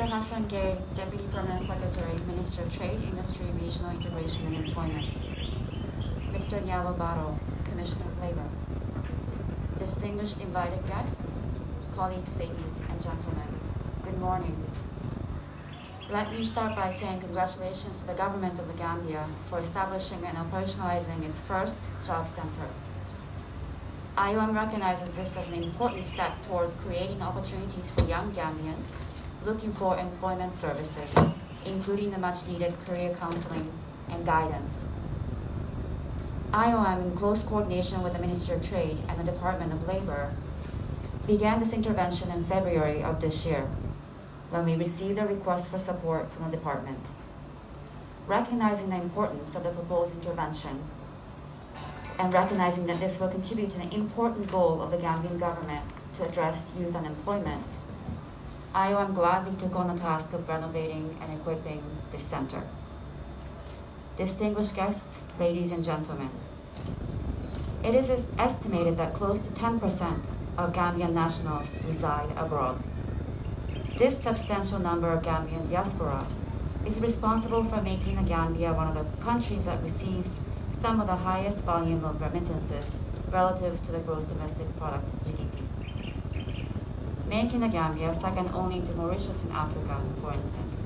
Mr. Hassan Gay, Deputy Permanent Secretary, Minister of Trade, Industry, Regional Integration and Employment. Mr. Nyalo Baro, Commissioner of Labor. Distinguished invited guests, colleagues, ladies and gentlemen, good morning. Let me start by saying congratulations to the government of the Gambia for establishing and operationalizing its first job center. IOM recognizes this as an important step towards creating opportunities for young Gambians looking for employment services, including the much-needed career counseling and guidance. IOM, in close coordination with the Ministry of Trade and the Department of Labor, began this intervention in February of this year, when we received a request for support from the department. Recognizing the importance of the proposed intervention, and recognizing that this will contribute to an important goal of the Gambian government to address youth unemployment, IOM gladly took on the task of renovating and equipping this center. Distinguished guests, ladies and gentlemen, it is estimated that close to 10% of Gambian nationals reside abroad. This substantial number of Gambian diaspora is responsible for making the Gambia one of the countries that receives some of the highest volume of remittances relative to the gross domestic product, GDP. Making the Gambia second only to Mauritius in Africa, for instance.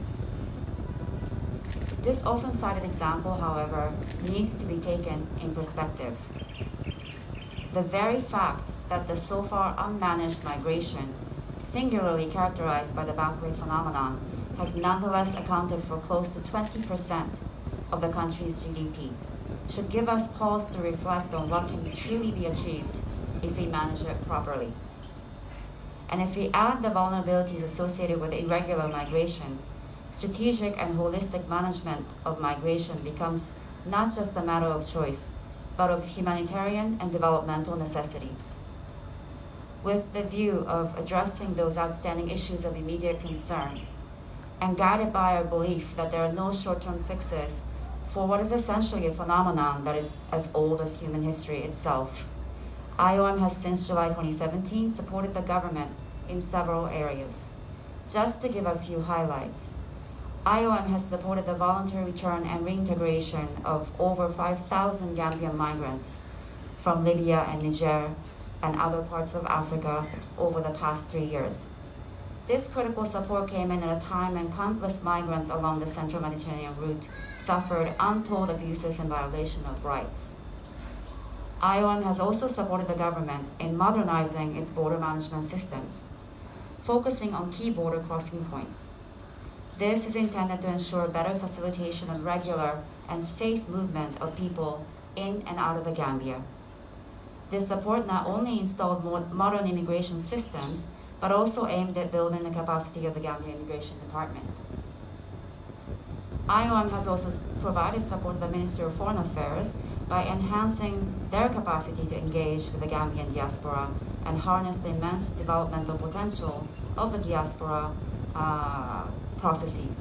This often cited example, however, needs to be taken in perspective. The very fact that the so far unmanaged migration, singularly characterized by the backway phenomenon, has nonetheless accounted for close to 20% of the country's GDP, should give us pause to reflect on what can truly be achieved if we manage it properly. And if we add the vulnerabilities associated with irregular migration, strategic and holistic management of migration becomes not just a matter of choice, but of humanitarian and developmental necessity. With the view of addressing those outstanding issues of immediate concern, and guided by our belief that there are no short-term fixes for what is essentially a phenomenon that is as old as human history itself, IOM has since July 2017 supported the government in several areas. Just to give a few highlights, IOM has supported the voluntary return and reintegration of over 5,000 Gambian migrants from Libya and Niger and other parts of Africa over the past 3 years. This critical support came in at a time when countless migrants along the Central Mediterranean route suffered untold abuses and violation of rights. IOM has also supported the government in modernizing its border management systems, focusing on key border crossing points. This is intended to ensure better facilitation of regular and safe movement of people in and out of the Gambia. This support not only installed more modern immigration systems, but also aimed at building the capacity of the Gambia Immigration Department. IOM has also provided support to the Ministry of Foreign Affairs by enhancing their capacity to engage with the Gambian diaspora and harness the immense developmental potential of the diaspora processes.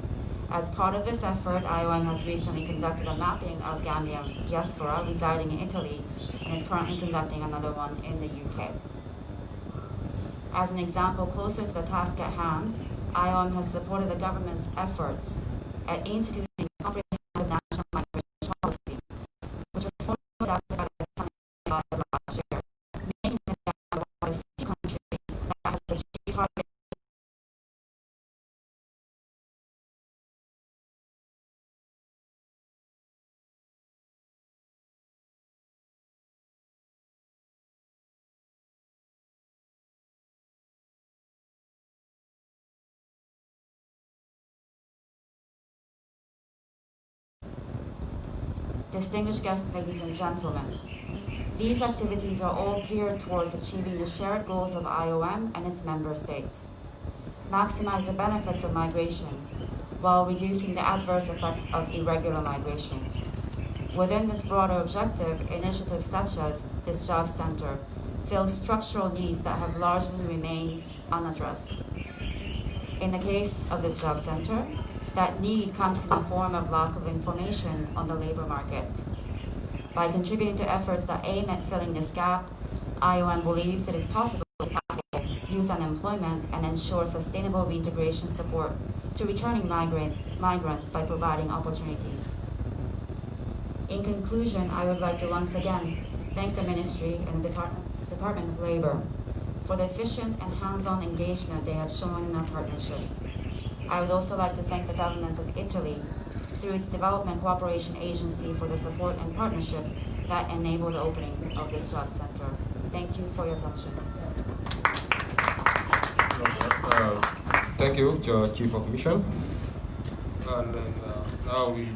As part of this effort, IOM has recently conducted a mapping of Gambian diaspora residing in Italy and is currently conducting another one in the UK. As an example closer to the task at hand, IOM has supported the government's efforts at instituting a comprehensive national migration policy, which was formally adopted by the Council last year, making the Gambia one of the few countries that has achieved target. Distinguished guests, ladies and gentlemen, these activities are all geared towards achieving the shared goals of IOM and its member states. Maximize the benefits of migration while reducing the adverse effects of irregular migration. Within this broader objective, initiatives such as this job center fill structural needs that have largely remained unaddressed. In the case of this job center, that need comes in the form of lack of information on the labor market. By contributing to efforts that aim at filling this gap, IOM believes it is possible to tackle youth unemployment and ensure sustainable reintegration support to returning migrants by providing opportunities. In conclusion, I would like to once again thank the Ministry and the Department of Labor for the efficient and hands-on engagement they have shown in our partnership. I would also like to thank the government of Italy through its Development Cooperation Agency for the support and partnership that enabled the opening of this job center. Thank you for your attention. Thank you, Chief of Mission. And then now we